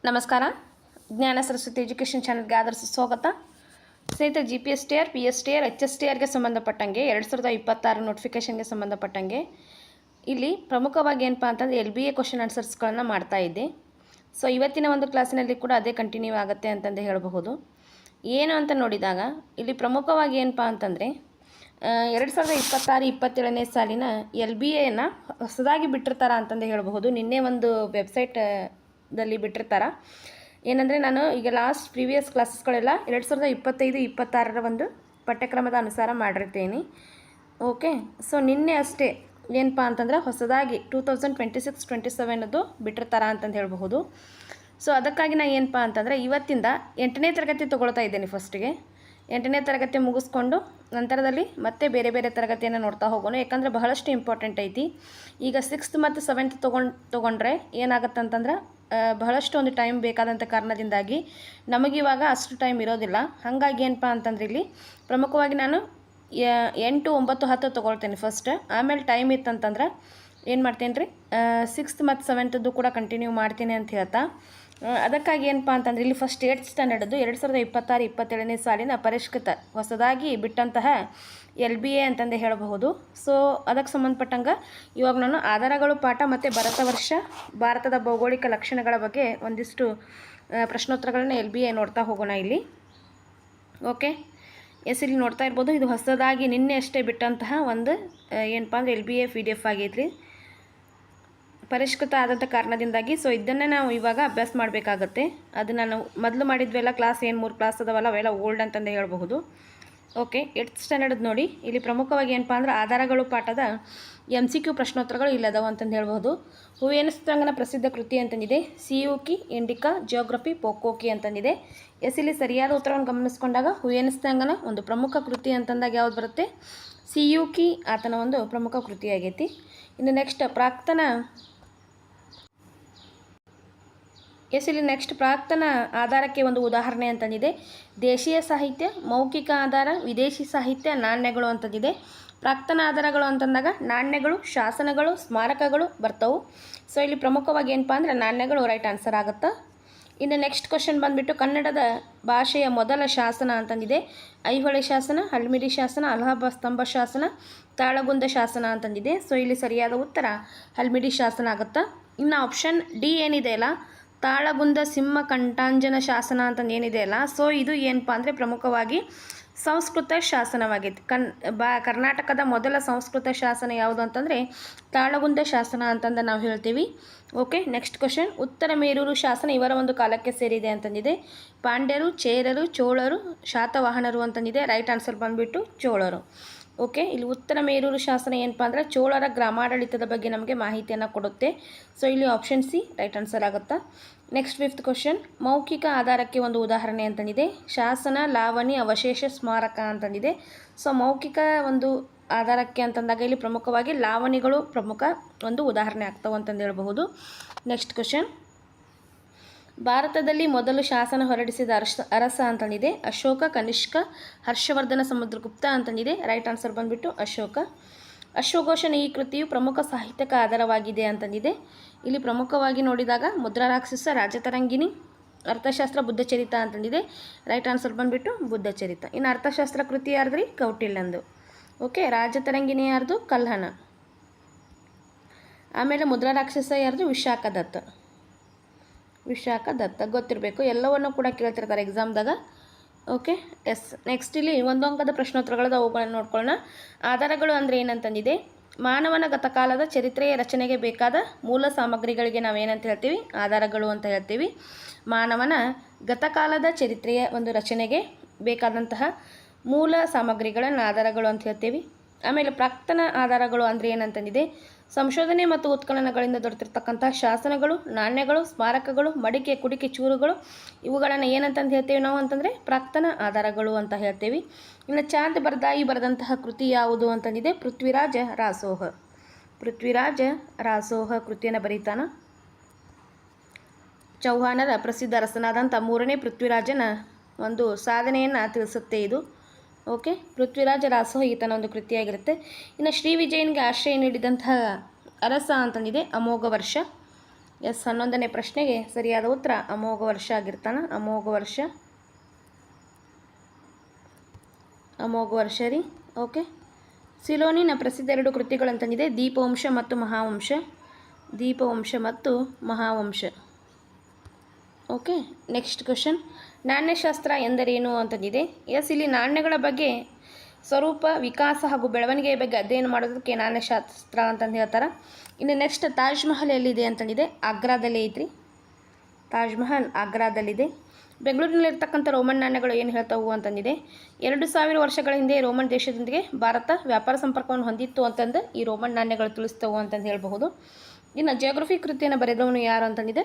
ನಮಸ್ಕಾರ. ಜ್ಞಾನ ಸರಸ್ವತಿ ಎಜುಕೇಷನ್ ಚಾನಲ್ಗೆ ಆದರ್ಶ ಸ್ವಾಗತ. ಸ್ನೇಹಿತರೆ, GPSTR, PSTR, HSTRಗೆ ಸಂಬಂಧಪಟ್ಟಂಗೆ 2026 ನೋಟಿಫಿಕೇಷನ್ಗೆ ಸಂಬಂಧಪಟ್ಟಂಗೆ ಇಲ್ಲಿ ಪ್ರಮುಖವಾಗಿ ಏನಪ್ಪ ಅಂತಂದರೆ LBA ಕ್ವಶನ್ ಆನ್ಸರ್ಸ್ಗಳನ್ನು ಮಾಡ್ತಾ ಇದ್ದೆ. ಸೊ ಇವತ್ತಿನ ಒಂದು ಕ್ಲಾಸಿನಲ್ಲಿ ಕೂಡ ಅದೇ ಕಂಟಿನ್ಯೂ ಆಗುತ್ತೆ ಅಂತಂದು ಹೇಳಬಹುದು. ಏನು ಅಂತ ನೋಡಿದಾಗ ಇಲ್ಲಿ ಪ್ರಮುಖವಾಗಿ ಏನಪ್ಪ ಅಂತಂದರೆ 2026-27ನೇ ಸಾಲಿನ LBAನ ಹೊಸದಾಗಿ ಬಿಟ್ಟಿರ್ತಾರ ಅಂತಂದು ಹೇಳಬಹುದು. ನಿನ್ನೆ ಒಂದು ವೆಬ್ಸೈಟಲ್ಲಿ ಬಿಟ್ಟಿರ್ತಾರ. ಏನಂದರೆ ನಾನು ಈಗ ಪ್ರೀವಿಯಸ್ ಕ್ಲಾಸಸ್ಗಳೆಲ್ಲ 2025-26 ಒಂದು ಪಠ್ಯಕ್ರಮದ ಅನುಸಾರ ಮಾಡಿರ್ತೇನೆ. ಓಕೆ, ಸೊ ನಿನ್ನೆ ಅಷ್ಟೇ ಏನಪ್ಪ ಅಂತಂದ್ರೆ ಹೊಸದಾಗಿ 2026-27 ಬಿಟ್ಟಿರ್ತಾರ ಅಂತಂದು ಹೇಳಬಹುದು. ಸೊ ಅದಕ್ಕಾಗಿ ನಾನು ಏನಪ್ಪ ಅಂತಂದರೆ ಇವತ್ತಿಂದ 8ನೇ ತರಗತಿ ತೊಗೊಳ್ತಾ ಇದ್ದೇನೆ. ಫಸ್ಟಿಗೆ 8ನೇ ತರಗತಿ ಮುಗಿಸ್ಕೊಂಡು ನಂತರದಲ್ಲಿ ಮತ್ತೆ ಬೇರೆ ಬೇರೆ ತರಗತಿಯನ್ನು ನೋಡ್ತಾ ಹೋಗೋಣ. ಯಾಕಂದರೆ ಬಹಳಷ್ಟು ಇಂಪಾರ್ಟೆಂಟ್ ಐತಿ. ಈಗ 6th ಮತ್ತು 7th ತೊಗೊಂಡ್ರೆ ಏನಾಗುತ್ತೆ ಅಂತಂದ್ರೆ ಬಹಳಷ್ಟು ಒಂದು ಟೈಮ್ ಬೇಕಾದಂಥ ಕಾರಣದಿಂದಾಗಿ ನಮಗಿವಾಗ ಅಷ್ಟು ಟೈಮ್ ಇರೋದಿಲ್ಲ. ಹಾಗಾಗಿ ಏನಪ್ಪ ಅಂತಂದ್ರೆ ಇಲ್ಲಿ ಪ್ರಮುಖವಾಗಿ ನಾನು 8, 9, 10 ತೊಗೊಳ್ತೇನೆ ಫಸ್ಟ್. ಆಮೇಲೆ ಟೈಮ್ ಇತ್ತಂತಂದ್ರೆ ಏನು ಮಾಡ್ತೇನೆ ರೀ 6th ಮತ್ತು 7th ಕೂಡ ಕಂಟಿನ್ಯೂ ಮಾಡ್ತೀನಿ ಅಂತ ಹೇಳ್ತಾ, ಅದಕ್ಕಾಗಿ ಏನಪ್ಪ ಅಂತಂದರೆ ಇಲ್ಲಿ ಫಸ್ಟ್ 8th ಸ್ಟ್ಯಾಂಡರ್ಡ್ದು 2026-27ನೇ ಸಾಲಿನ ಪರಿಷ್ಕೃತ ಹೊಸದಾಗಿ ಬಿಟ್ಟಂತಹ LBA ಅಂತಂದೇ ಹೇಳಬಹುದು. ಸೊ ಅದಕ್ಕೆ ಸಂಬಂಧಪಟ್ಟಂಗೆ ಇವಾಗ ನಾನು ಆಧಾರಗಳು ಪಾಠ ಮತ್ತು ಭಾರತದ ಭೌಗೋಳಿಕ ಲಕ್ಷಣಗಳ ಬಗ್ಗೆ ಒಂದಿಷ್ಟು ಪ್ರಶ್ನೋತ್ತರಗಳನ್ನು LBA ನೋಡ್ತಾ ಹೋಗೋಣ ಇಲ್ಲಿ. ಓಕೆ, ಇಲ್ಲಿ ನೋಡ್ತಾ ಇರ್ಬೋದು. ಇದು ಹೊಸದಾಗಿ ನಿನ್ನೆ ಅಷ್ಟೇ ಬಿಟ್ಟಂತಹ ಒಂದು ಏನಪ್ಪ ಅಂದರೆ LBA PDF ಆಗೈತ್ರಿ, ಪರಿಷ್ಕೃತ ಆದಂಥ ಕಾರಣದಿಂದಾಗಿ. ಸೊ ಇದನ್ನೇ ನಾವು ಇವಾಗ ಅಭ್ಯಾಸ ಮಾಡಬೇಕಾಗತ್ತೆ. ಅದು ನಾನು ಮೊದಲು ಮಾಡಿದ್ವೆಲ್ಲ ಕ್ಲಾಸ್ 3 ಕ್ಲಾಸ್ ಅದಾವಲ್ಲ ಅವೆಲ್ಲ ಓಲ್ಡ್ ಅಂತಂದೇ ಹೇಳಬಹುದು. ಓಕೆ, 8th ಸ್ಟ್ಯಾಂಡರ್ಡ್ ನೋಡಿ. ಇಲ್ಲಿ ಪ್ರಮುಖವಾಗಿ ಏನಪ್ಪ ಅಂದ್ರೆ ಆಧಾರಗಳು ಪಾಠದ MCQ ಪ್ರಶ್ನೋತ್ತರಗಳು ಇಲ್ಲದವು ಅಂತಂದು ಹೇಳ್ಬೋದು. ಹೂವೇನಿಸ್ತಂಗನ ಪ್ರಸಿದ್ಧ ಕೃತಿ ಅಂತಂದಿದೆ. ಸಿಯುಕಿ, ಇಂಡಿಕಾ, ಜಿಯೋಗ್ರಫಿ, ಪೋಕೋಕಿ ಅಂತಂದಿದೆ. ಇಲ್ಲಿ ಸರಿಯಾದ ಉತ್ತರವನ್ನು ಗಮನಿಸ್ಕೊಂಡಾಗ ಹೂವೇನಿಸ್ತಂಗನ ಒಂದು ಪ್ರಮುಖ ಕೃತಿ ಅಂತಂದಾಗ ಯಾವ್ದು ಬರುತ್ತೆ? ಸಿಯುಕಿ ಆತನ ಒಂದು ಪ್ರಮುಖ ಕೃತಿ ಆಗೈತಿ. ಇನ್ನು ನೆಕ್ಸ್ಟ್ ಪ್ರಾಕ್ತನ ಆಧಾರಕ್ಕೆ ಒಂದು ಉದಾಹರಣೆ ಅಂತಂದಿದೆ. ದೇಶೀಯ ಸಾಹಿತ್ಯ, ಮೌಖಿಕ ಆಧಾರ, ವಿದೇಶಿ ಸಾಹಿತ್ಯ, ನಾಣ್ಯಗಳು ಅಂತಂದಿದೆ. ಪ್ರಾಕ್ತನ ಆಧಾರಗಳು ಅಂತಂದಾಗ ನಾಣ್ಯಗಳು, ಶಾಸನಗಳು, ಸ್ಮಾರಕಗಳು ಬರ್ತವು. ಸೊ ಇಲ್ಲಿ ಪ್ರಮುಖವಾಗಿ ಏನಪ್ಪ ಅಂದರೆ ನಾಣ್ಯಗಳು ರೈಟ್ ಆನ್ಸರ್ ಆಗುತ್ತೆ. ಇನ್ನು ನೆಕ್ಸ್ಟ್ ಕ್ವಶನ್ ಬಂದುಬಿಟ್ಟು ಕನ್ನಡದ ಭಾಷೆಯ ಮೊದಲ ಶಾಸನ ಅಂತಂದಿದೆ. ಐಹೊಳೆ ಶಾಸನ, ಹಲ್ಮಿಡಿ ಶಾಸನ, ಅಲಹಾಬಾದ್ ಸ್ತಂಭ ಶಾಸನ, ತಾಳಗುಂದ ಶಾಸನ ಅಂತಂದಿದೆ. ಸೊ ಇಲ್ಲಿ ಸರಿಯಾದ ಉತ್ತರ ಹಲ್ಮಿಡಿ ಶಾಸನ ಆಗುತ್ತೆ. ಇನ್ನು ಆಪ್ಷನ್ ಡಿ ಏನಿದೆ ಅಲ್ಲ, ತಾಳಗುಂದ ಸಿಂಹ ಕಂಠಾಂಜನ ಶಾಸನ ಅಂತಂದು ಏನಿದೆ ಅಲ್ಲ, ಸೊ ಇದು ಏನಪ್ಪ ಅಂದರೆ ಪ್ರಮುಖವಾಗಿ ಸಂಸ್ಕೃತ ಶಾಸನವಾಗೈತಿ. ಕರ್ನಾಟಕದ ಮೊದಲ ಸಂಸ್ಕೃತ ಶಾಸನ ಯಾವುದು ಅಂತಂದರೆ ತಾಳಗುಂದ ಶಾಸನ ಅಂತಂದು ನಾವು ಹೇಳ್ತೀವಿ. ಓಕೆ, ನೆಕ್ಸ್ಟ್ ಕ್ವಶನ್ ಉತ್ತರ ಮೇರೂರು ಶಾಸನ ಇವರ ಒಂದು ಕಾಲಕ್ಕೆ ಸೇರಿದೆ ಅಂತಂದಿದೆ. ಪಾಂಡ್ಯರು, ಚೇರರು, ಚೋಳರು, ಶಾತವಾಹನರು ಅಂತಂದಿದೆ. ರೈಟ್ ಆನ್ಸರ್ ಬಂದುಬಿಟ್ಟು ಚೋಳರು. ಓಕೆ, ಇಲ್ಲಿ ಉತ್ತರ ಮೇರೂರು ಶಾಸನ ಏನಪ್ಪ ಅಂದರೆ ಚೋಳರ ಗ್ರಾಮಾಡಳಿತದ ಬಗ್ಗೆ ನಮಗೆ ಮಾಹಿತಿಯನ್ನು ಕೊಡುತ್ತೆ. ಸೊ ಇಲ್ಲಿ ಆಪ್ಷನ್ ಸಿ ರೈಟ್ ಆನ್ಸರ್ ಆಗುತ್ತಾ. ನೆಕ್ಸ್ಟ್ 5th ಕ್ವಶನ್ ಮೌಖಿಕ ಆಧಾರಕ್ಕೆ ಒಂದು ಉದಾಹರಣೆ ಅಂತಂದಿದೆ. ಶಾಸನ, ಲಾವಣಿ, ಅವಶೇಷ, ಸ್ಮಾರಕ ಅಂತಂದಿದೆ. ಸೊ ಮೌಖಿಕ ಒಂದು ಆಧಾರಕ್ಕೆ ಅಂತಂದಾಗ ಇಲ್ಲಿ ಪ್ರಮುಖವಾಗಿ ಲಾವಣಿಗಳು ಪ್ರಮುಖ ಒಂದು ಉದಾಹರಣೆ ಆಗ್ತಾವೆ ಅಂತಂದು ಹೇಳಬಹುದು. ನೆಕ್ಸ್ಟ್ ಕ್ವಶನ್ ಭಾರತದಲ್ಲಿ ಮೊದಲು ಶಾಸನ ಹೊರಡಿಸಿದ ಅರಸ ಅಂತಂದಿದೆ. ಅಶೋಕ, ಕನಿಷ್ಕ, ಹರ್ಷವರ್ಧನ, ಸಮುದ್ರಗುಪ್ತ ಅಂತಂದಿದೆ. ರೈಟ್ ಆನ್ಸರ್ ಬಂದುಬಿಟ್ಟು ಅಶೋಕ. ಅಶ್ವಘೋಷನ ಈ ಕೃತಿಯು ಪ್ರಮುಖ ಸಾಹಿತ್ಯಕ ಆಧಾರವಾಗಿದೆ ಅಂತಂದಿದೆ. ಇಲ್ಲಿ ಪ್ರಮುಖವಾಗಿ ನೋಡಿದಾಗ ಮುದ್ರಾರಾಕ್ಷಸ, ರಾಜತರಂಗಿಣಿ, ಅರ್ಥಶಾಸ್ತ್ರ, ಬುದ್ಧಚರಿತ ಅಂತಂದಿದೆ. ರೈಟ್ ಆನ್ಸರ್ ಬಂದುಬಿಟ್ಟು ಬುದ್ಧಚರಿತ. ಇನ್ನು ಅರ್ಥಶಾಸ್ತ್ರ ಕೃತಿ ಯಾರ್ದ್ರಿ? ಕೌಟಿಲ್ಯಂದು. ಓಕೆ, ರಾಜತರಂಗಿಣಿ ಯಾರ್ದು? ಕಲ್ಹಣ. ಆಮೇಲೆ ಮುದ್ರಾರಾಕ್ಷಸ ಯಾರ್ದು? ವಿಶಾಖ ದತ್ತ ಗೊತ್ತಿರಬೇಕು. ಎಲ್ಲವನ್ನು ಕೂಡ ಕೇಳ್ತಿರ್ತಾರೆ ಎಕ್ಸಾಮ್ದಾಗ. Okay, yes. ನೆಕ್ಸ್ಟ್ ಇಲ್ಲಿ ಒಂದು ಅಂಕದ ಪ್ರಶ್ನೋತ್ತರಗಳದ ಅವುಗಳನ್ನು ನೋಡ್ಕೊಳ್ಳೋಣ. ಆಧಾರಗಳು ಅಂದರೆ ಏನಂತಂದಿದೆ. ಮಾನವನ ಗತಕಾಲದ ಚರಿತ್ರೆಯ ರಚನೆಗೆ ಬೇಕಾದ ಮೂಲ ಸಾಮಗ್ರಿಗಳಿಗೆ ನಾವೇನಂತ ಹೇಳ್ತೀವಿ? ಆಧಾರಗಳು ಅಂತ ಹೇಳ್ತೀವಿ. ಮಾನವನ ಗತಕಾಲದ ಚರಿತ್ರೆಯ ಒಂದು ರಚನೆಗೆ ಬೇಕಾದಂತಹ ಮೂಲ ಸಾಮಗ್ರಿಗಳನ್ನು ಆಧಾರಗಳು ಅಂತ ಹೇಳ್ತೀವಿ. ಆಮೇಲೆ ಪ್ರಾಕ್ತನ ಆಧಾರಗಳು ಅಂದರೆ ಏನಂತಂದಿದೆ. ಸಂಶೋಧನೆ ಮತ್ತು ಉತ್ಖನನಗಳಿಂದ ದೊರೆತಿರ್ತಕ್ಕಂಥ ಶಾಸನಗಳು, ನಾಣ್ಯಗಳು, ಸ್ಮಾರಕಗಳು, ಮಡಿಕೆ, ಕುಡಿಕೆ, ಚೂರುಗಳು ಇವುಗಳನ್ನು ಏನಂತಂದು ಹೇಳ್ತೀವಿ ನಾವು ಅಂತಂದರೆ ಪ್ರಾಕ್ತನ ಆಧಾರಗಳು ಅಂತ ಹೇಳ್ತೀವಿ. ಇನ್ನು ಚಾಂದ್ ಬರ್ದಾಯಿ ಬರೆದಂತಹ ಕೃತಿ ಯಾವುದು ಅಂತಂದಿದೆ. ಪೃಥ್ವಿರಾಜ ರಾಸೋಹ ಕೃತಿಯನ್ನು ಬರೀತಾನ. ಚೌಹಾಣರ ಪ್ರಸಿದ್ಧ ಅರಸನಾದಂಥ 3ನೇ ಪೃಥ್ವಿರಾಜನ ಒಂದು ಸಾಧನೆಯನ್ನು ತಿಳಿಸುತ್ತೆ ಇದು. ಓಕೆ, ಪೃಥ್ವಿರಾಜ ರಾಸೋಹ ಈತನ ಒಂದು ಕೃತಿಯಾಗಿರುತ್ತೆ. ಇನ್ನು ಶ್ರೀ ವಿಜಯನಿಗೆ ಆಶ್ರಯ ನೀಡಿದಂತಹ ಅರಸ ಅಂತಂದಿದೆ ಅಮೋಘ ವರ್ಷ. ಎಸ್ 11ನೇ ಪ್ರಶ್ನೆಗೆ ಸರಿಯಾದ ಉತ್ತರ ಅಮೋಘ ವರ್ಷ ಆಗಿರ್ತಾನೆ. ಅಮೋಘ ವರ್ಷ ರೀ. ಓಕೆ, ಸಿಲೋನಿನ ಪ್ರಸಿದ್ಧ 2 ಕೃತಿಗಳು ಅಂತಂದಿದೆ, ದೀಪವಂಶ ಮತ್ತು ಮಹಾವಂಶ. ಓಕೆ, ನೆಕ್ಸ್ಟ್ ಕ್ವಶನ್, ನಾಣ್ಯಶಾಸ್ತ್ರ ಎಂದರೇನು ಅಂತಂದಿದೆ. ಎಸ್, ಇಲ್ಲಿ ನಾಣ್ಯಗಳ ಬಗ್ಗೆ ಸ್ವರೂಪ, ವಿಕಾಸ ಹಾಗೂ ಬೆಳವಣಿಗೆಯ ಬಗ್ಗೆ ಅಧ್ಯಯನ ಮಾಡೋದಕ್ಕೆ ನಾಣ್ಯಶಾಸ್ತ್ರ ಅಂತಂದು ಹೇಳ್ತಾರೆ. ಇನ್ನು ನೆಕ್ಸ್ಟ್, ತಾಜ್ ಮಹಲ್ ಎಲ್ಲಿದೆ ಅಂತಂದಿದೆ. ಆಗ್ರಾದಲ್ಲಿ ಐತ್ರಿ. ತಾಜ್ ಮಹಲ್ ಆಗ್ರಾದಲ್ಲಿದೆ. ಬೆಂಗಳೂರಿನಲ್ಲಿರ್ತಕ್ಕಂಥ ರೋಮನ್ ನಾಣ್ಯಗಳು ಏನು ಹೇಳ್ತಾವು ಅಂತಂದಿದೆ. 2000 ವರ್ಷಗಳ ಹಿಂದೆ ರೋಮನ್ ದೇಶದೊಂದಿಗೆ ಭಾರತ ವ್ಯಾಪಾರ ಸಂಪರ್ಕವನ್ನು ಹೊಂದಿತ್ತು ಅಂತಂದು ಈ ರೋಮನ್ ನಾಣ್ಯಗಳು ತಿಳಿಸ್ತವು ಅಂತಂದು ಹೇಳಬಹುದು. ಇನ್ನು ಜಿಯೋಗ್ರಫಿ ಕೃತಿಯನ್ನು ಬರೆದವನು ಯಾರು ಅಂತಂದಿದೆ.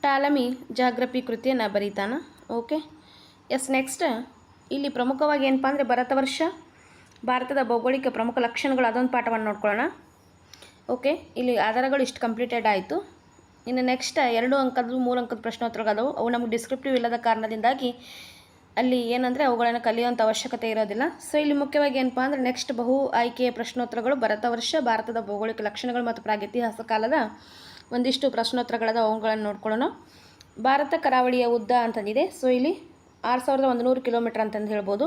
ಟಾಲಮಿ ಜಾಗ್ರಫಿ ಕೃತಿಯನ್ನು ಬರೀತಾನ. ಓಕೆ, ಎಸ್, ನೆಕ್ಸ್ಟ್ ಇಲ್ಲಿ ಪ್ರಮುಖವಾಗಿ ಏನಪ್ಪ ಅಂದರೆ ಭಾರತ ವರ್ಷ, ಭಾರತದ ಭೌಗೋಳಿಕ ಪ್ರಮುಖ ಲಕ್ಷಣಗಳು, ಅದೊಂದು ಪಾಠವನ್ನು ನೋಡ್ಕೊಳ್ಳೋಣ. ಓಕೆ, ಇಲ್ಲಿ ಆಧಾರಗಳು ಇಷ್ಟು ಕಂಪ್ಲೀಟೆಡ್ ಆಯಿತು. ಇನ್ನು ನೆಕ್ಸ್ಟ್ 2 ಅಂಕದ 3 ಅಂಕದ ಪ್ರಶ್ನೋತ್ತರಗಳದವು. ಅವು ನಮಗೆ ಡಿಸ್ಕ್ರಿಪ್ಟಿವ್ ಇಲ್ಲದ ಕಾರಣದಿಂದಾಗಿ ಅಲ್ಲಿ ಏನಂದರೆ ಅವುಗಳನ್ನು ಕಲಿಯುವಂಥ ಅವಶ್ಯಕತೆ ಇರೋದಿಲ್ಲ. ಸೊ ಇಲ್ಲಿ ಮುಖ್ಯವಾಗಿ ಏನಪ್ಪ ಅಂದರೆ ನೆಕ್ಸ್ಟ್ ಬಹು ಆಯ್ಕೆಯ ಪ್ರಶ್ನೋತ್ತರಗಳು, ಭಾರತ ವರ್ಷ, ಭಾರತದ ಭೌಗೋಳಿಕ ಲಕ್ಷಣಗಳು ಮತ್ತು ಪ್ರಾಗೈತಿಹಾಸ ಕಾಲದ ಒಂದಿಷ್ಟು ಪ್ರಶ್ನೋತ್ತರಗಳದ ಅವುಗಳನ್ನು ನೋಡ್ಕೊಳ್ಳೋಣ. ಭಾರತ ಕರಾವಳಿಯ ಉದ್ದ ಅಂತಂದಿದೆ. ಸೊ ಇಲ್ಲಿ 6100 ಕಿಲೋಮೀಟರ್ ಅಂತಂದು ಹೇಳ್ಬೋದು.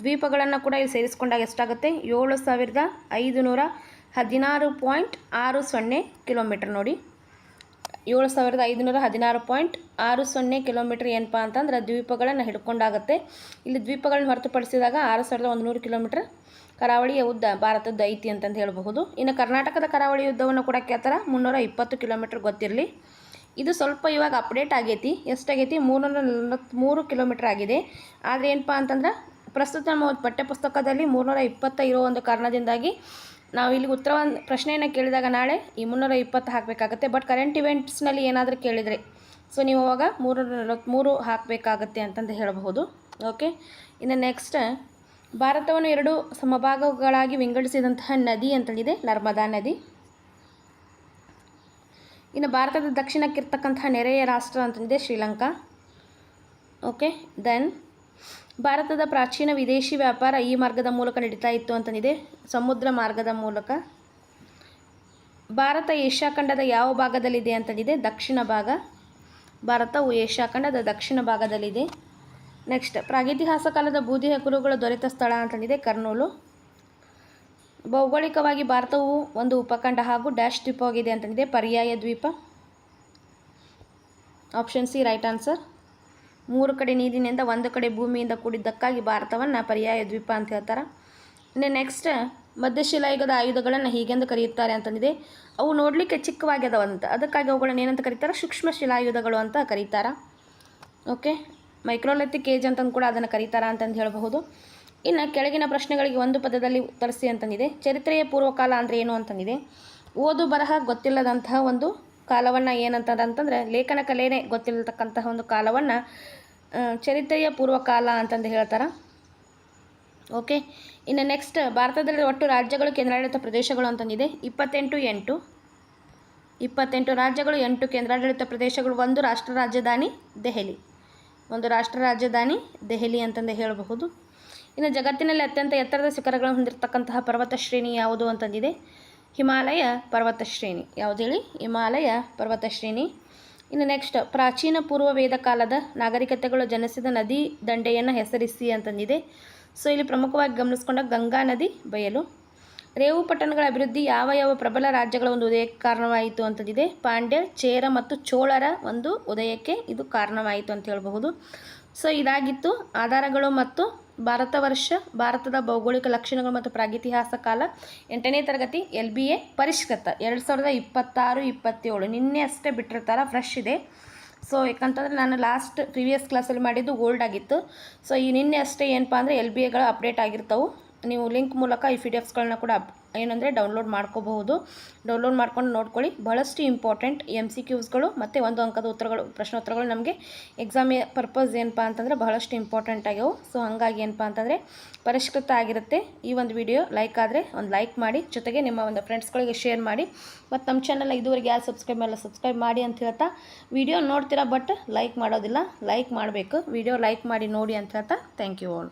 ದ್ವೀಪಗಳನ್ನು ಕೂಡ ಇಲ್ಲಿ ಸೇರಿಸ್ಕೊಂಡಾಗ ಎಷ್ಟಾಗುತ್ತೆ, 7516.60 ಕಿಲೋಮೀಟರ್. ನೋಡಿ, 7516.60 ಕಿಲೋಮೀಟರ್ ಏನಪ್ಪ ಅಂತಂದ್ರೆ ದ್ವೀಪಗಳನ್ನು ಹಿಡ್ಕೊಂಡಾಗುತ್ತೆ. ಇಲ್ಲಿ ದ್ವೀಪಗಳನ್ನು ಹೊರತುಪಡಿಸಿದಾಗ 6100 ಕಿಲೋಮೀಟರ್ ಕರಾವಳಿಯ ಉದ್ದ ಭಾರತದ ಐತಿ ಅಂತಂದು ಹೇಳಬಹುದು. ಇನ್ನು ಕರ್ನಾಟಕದ ಕರಾವಳಿ ಉದ್ದವನ್ನು ಕೂಡ ಕೇಳ್ತಾರೆ, 320 ಕಿಲೋಮೀಟರ್. ಗೊತ್ತಿರಲಿ, ಇದು ಸ್ವಲ್ಪ ಇವಾಗ ಅಪ್ಡೇಟ್ ಆಗೈತಿ. ಎಷ್ಟಾಗೈತಿ, 343 ಕಿಲೋಮೀಟರ್ ಆಗಿದೆ. ಆದರೆ ಏನಪ್ಪ ಅಂತಂದ್ರೆ ಪ್ರಸ್ತುತ ನಮ್ಮ ಪಠ್ಯಪುಸ್ತಕದಲ್ಲಿ 320 ಇರೋ ಒಂದು ಕಾರಣದಿಂದಾಗಿ ನಾವು ಇಲ್ಲಿ ಪ್ರಶ್ನೆಯನ್ನು ಕೇಳಿದಾಗ ನಾಳೆ ಈ 320 ಹಾಕಬೇಕಾಗತ್ತೆ. ಬಟ್ ಕರೆಂಟ್ ಇವೆಂಟ್ಸ್ನಲ್ಲಿ ಏನಾದರೂ ಕೇಳಿದರೆ ಸೊ ನೀವು ಅವಾಗ 343 ಹಾಕಬೇಕಾಗತ್ತೆ ಅಂತಂದು ಹೇಳಬಹುದು. ಓಕೆ, ಇನ್ನು ನೆಕ್ಸ್ಟ್, ಭಾರತವನ್ನು 2 ಸಮಭಾಗಗಳಾಗಿ ವಿಂಗಡಿಸಿದಂತಹ ನದಿ ಅಂತಂದಿದೆ, ನರ್ಮದಾ ನದಿ. ಇನ್ನು ಭಾರತದ ದಕ್ಷಿಣಕ್ಕಿರ್ತಕ್ಕಂತಹ ನೆರೆಯ ರಾಷ್ಟ್ರ ಅಂತಂದಿದೆ, ಶ್ರೀಲಂಕಾ. ಓಕೆ, ದೆನ್ ಭಾರತದ ಪ್ರಾಚೀನ ವಿದೇಶಿ ವ್ಯಾಪಾರ ಈ ಮಾರ್ಗದ ಮೂಲಕ ನಡೀತಾ ಇತ್ತು ಅಂತಂದಿದೆ, ಸಮುದ್ರ ಮಾರ್ಗದ ಮೂಲಕ. ಭಾರತ ಏಷ್ಯಾ ಖಂಡದ ಯಾವ ಭಾಗದಲ್ಲಿದೆ ಅಂತಂದಿದೆ, ದಕ್ಷಿಣ ಭಾಗ. ಭಾರತವು ಏಷ್ಯಾ ಖಂಡದ ದಕ್ಷಿಣ ಭಾಗದಲ್ಲಿದೆ. ನೆಕ್ಸ್ಟ್, ಪ್ರಾಗೈತಿಹಾಸ ಕಾಲದ ಬೂದಿ ಹಕರುಗಳು ದೊರೆತ ಸ್ಥಳ ಅಂತಂದಿದೆ, ಕರ್ನೂಲು. ಭೌಗೋಳಿಕವಾಗಿ ಭಾರತವು ಒಂದು ಉಪಖಂಡ ಹಾಗೂ ಡ್ಯಾಶ್ ದ್ವೀಪವಾಗಿದೆ ಅಂತಂದಿದೆ, ಪರ್ಯಾಯ ದ್ವೀಪ. Option C right answer. 3 ಕಡೆ ನೀರಿನಿಂದ 1 ಕಡೆ ಭೂಮಿಯಿಂದ ಕೂಡಿದ್ದಕ್ಕಾಗಿ ಭಾರತವನ್ನು ಪರ್ಯಾಯ ದ್ವೀಪ ಅಂತ ಹೇಳ್ತಾರೆ. ಇನ್ನು ನೆಕ್ಸ್ಟ್, ಮಧ್ಯಶಿಲಾಯುಗದ ಆಯುಧಗಳನ್ನು ಹೀಗೆಂದು ಕರೆಯುತ್ತಾರೆ ಅಂತಂದಿದೆ. ಅವು ನೋಡಲಿಕ್ಕೆ ಚಿಕ್ಕವಾಗ್ಯದವಂತ, ಅದಕ್ಕಾಗಿ ಅವುಗಳನ್ನು ಏನಂತ ಕರೀತಾರೆ, ಸೂಕ್ಷ್ಮ ಶಿಲಾಯುಧಗಳು ಅಂತ ಕರೀತಾರೆ. ಓಕೆ, ಮೈಕ್ರೋಲಿಥಿಕ್ ಏಜ್ ಅಂತಂದು ಕೂಡ ಅದನ್ನು ಕರೀತಾರ ಅಂತಂದು ಹೇಳಬಹುದು. ಇನ್ನು ಕೆಳಗಿನ ಪ್ರಶ್ನೆಗಳಿಗೆ ಒಂದು ಪದದಲ್ಲಿ ಉತ್ತರಿಸಿ ಅಂತಂದಿದೆ. ಚರಿತ್ರೆಯ ಪೂರ್ವಕಾಲ ಅಂದರೆ ಏನು ಅಂತಂದಿದೆ. ಓದು ಬರಹ ಗೊತ್ತಿಲ್ಲದಂತಹ ಒಂದು ಕಾಲವನ್ನು ಏನಂತಂದ್ರೆ ಲೇಖನ ಕಲೆನೇ ಗೊತ್ತಿಲ್ಲತಕ್ಕಂತಹ ಒಂದು ಕಾಲವನ್ನು ಚರಿತ್ರೆಯ ಪೂರ್ವಕಾಲ ಅಂತಂದು ಹೇಳ್ತಾರೆ. ಓಕೆ, ಇನ್ನು ನೆಕ್ಸ್ಟ್, ಭಾರತದಲ್ಲಿ ಒಟ್ಟು ರಾಜ್ಯಗಳು ಕೇಂದ್ರಾಡಳಿತ ಪ್ರದೇಶಗಳು ಅಂತಂದಿದೆ, 28 ರಾಜ್ಯಗಳು, 8 ಕೇಂದ್ರಾಡಳಿತ ಪ್ರದೇಶಗಳು, 1 ರಾಷ್ಟ್ರ ರಾಜಧಾನಿ ದೆಹಲಿ ಅಂತಂದು ಹೇಳಬಹುದು. ಇನ್ನು ಜಗತ್ತಿನಲ್ಲಿ ಅತ್ಯಂತ ಎತ್ತರದ ಶಿಖರಗಳನ್ನು ಹೊಂದಿರತಕ್ಕಂತಹ ಪರ್ವತ ಶ್ರೇಣಿ ಯಾವುದು ಅಂತಂದಿದೆ, ಹಿಮಾಲಯ ಪರ್ವತ ಶ್ರೇಣಿ. ಯಾವುದು ಹೇಳಿ, ಹಿಮಾಲಯ ಪರ್ವತ ಶ್ರೇಣಿ. ಇನ್ನು ನೆಕ್ಸ್ಟ್, ಪ್ರಾಚೀನ ಪೂರ್ವ ವೇದ ಕಾಲದ ನಾಗರಿಕತೆಗಳು ಜನಿಸಿದ ನದಿ ದಂಡೆಯನ್ನು ಹೆಸರಿಸಿ ಅಂತಂದಿದೆ. ಸೊ ಇಲ್ಲಿ ಪ್ರಮುಖವಾಗಿ ಗಮನಿಸ್ಕೊಂಡಾಗ ಗಂಗಾ ನದಿ ಬಯಲು. ರೇವು ಪಟ್ಟಣಗಳ ಅಭಿವೃದ್ಧಿ ಯಾವ ಪ್ರಬಲ ರಾಜ್ಯಗಳ ಒಂದು ಉದಯಕ್ಕೆ ಕಾರಣವಾಯಿತು ಅಂತಂದಿದೆ, ಪಾಂಡ್ಯ, ಚೇರ ಮತ್ತು ಚೋಳರ ಒಂದು ಉದಯಕ್ಕೆ ಇದು ಕಾರಣವಾಯಿತು ಅಂತ ಹೇಳಬಹುದು. ಸೊ ಇದಾಗಿತ್ತು ಆಧಾರಗಳು ಮತ್ತು ಭಾರತ ವರ್ಷ, ಭಾರತದ ಭೌಗೋಳಿಕ ಲಕ್ಷಣಗಳು ಮತ್ತು ಪ್ರಾಗೈತಿಹಾಸ ಕಾಲ, 8ನೇ ತರಗತಿ LBA ಪರಿಷ್ಕೃತ 2026-27. ನಿನ್ನೆ ಅಷ್ಟೇ ಬಿಟ್ಟಿರ್ತಾರೆ, ಫ್ರೆಶ್ ಇದೆ. ಸೊ ಯಾಕಂತಂದರೆ ನಾನು ಲಾಸ್ಟ್ ಪ್ರೀವಿಯಸ್ ಕ್ಲಾಸಲ್ಲಿ ಮಾಡಿದ್ದು ಓಲ್ಡ್ ಆಗಿತ್ತು. ಸೊ ಈ ನಿನ್ನೆ ಅಷ್ಟೇ ಏನಪ್ಪ ಅಂದರೆ LBAಗಳು ಅಪ್ಡೇಟ್ ಆಗಿರ್ತವೆ. ನೀವು ಲಿಂಕ್ ಮೂಲಕ ಈ PDFsಗಳನ್ನ ಕೂಡ ಏನಂದರೆ ಡೌನ್ಲೋಡ್ ಮಾಡ್ಕೋಬಹುದು. ಡೌನ್ಲೋಡ್ ಮಾಡ್ಕೊಂಡು ನೋಡ್ಕೊಳ್ಳಿ. ಬಹಳಷ್ಟು ಇಂಪಾರ್ಟೆಂಟ್ MCQsಗಳು ಮತ್ತು 1 ಅಂಕದ ಪ್ರಶ್ನೋತ್ತರಗಳು ನಮಗೆ ಎಕ್ಸಾಮ್ ಪರ್ಪಸ್ ಏನಪ್ಪ ಅಂತಂದರೆ ಬಹಳಷ್ಟು ಇಂಪಾರ್ಟೆಂಟ್ ಆಗ್ಯಾವು. ಸೊ ಹಾಗಾಗಿ ಏನಪ್ಪ ಅಂತಂದರೆ ಪರಿಷ್ಕೃತ ಆಗಿರುತ್ತೆ. ಈ ಒಂದು ವಿಡಿಯೋ ಲೈಕ್ ಆದರೆ ಒಂದು ಲೈಕ್ ಮಾಡಿ, ಜೊತೆಗೆ ನಿಮ್ಮ ಒಂದು ಫ್ರೆಂಡ್ಸ್ಗಳಿಗೆ ಶೇರ್ ಮಾಡಿ. ಮತ್ತು ನಮ್ಮ ಚಾನಲ್ನ ಇದುವರೆಗೆ ಯಾರು ಸಬ್ಸ್ಕ್ರೈಬ್ ಮಾಡಿ ಅಂತ ಹೇಳ್ತಾ, ವಿಡಿಯೋ ನೋಡ್ತೀರಾ ಬಟ್ ಲೈಕ್ ಮಾಡೋದಿಲ್ಲ, ಲೈಕ್ ಮಾಡಬೇಕು. ವಿಡಿಯೋ ಲೈಕ್ ಮಾಡಿ ನೋಡಿ ಅಂತ ಹೇಳ್ತಾ, ಥ್ಯಾಂಕ್ ಯು ಆಲ್.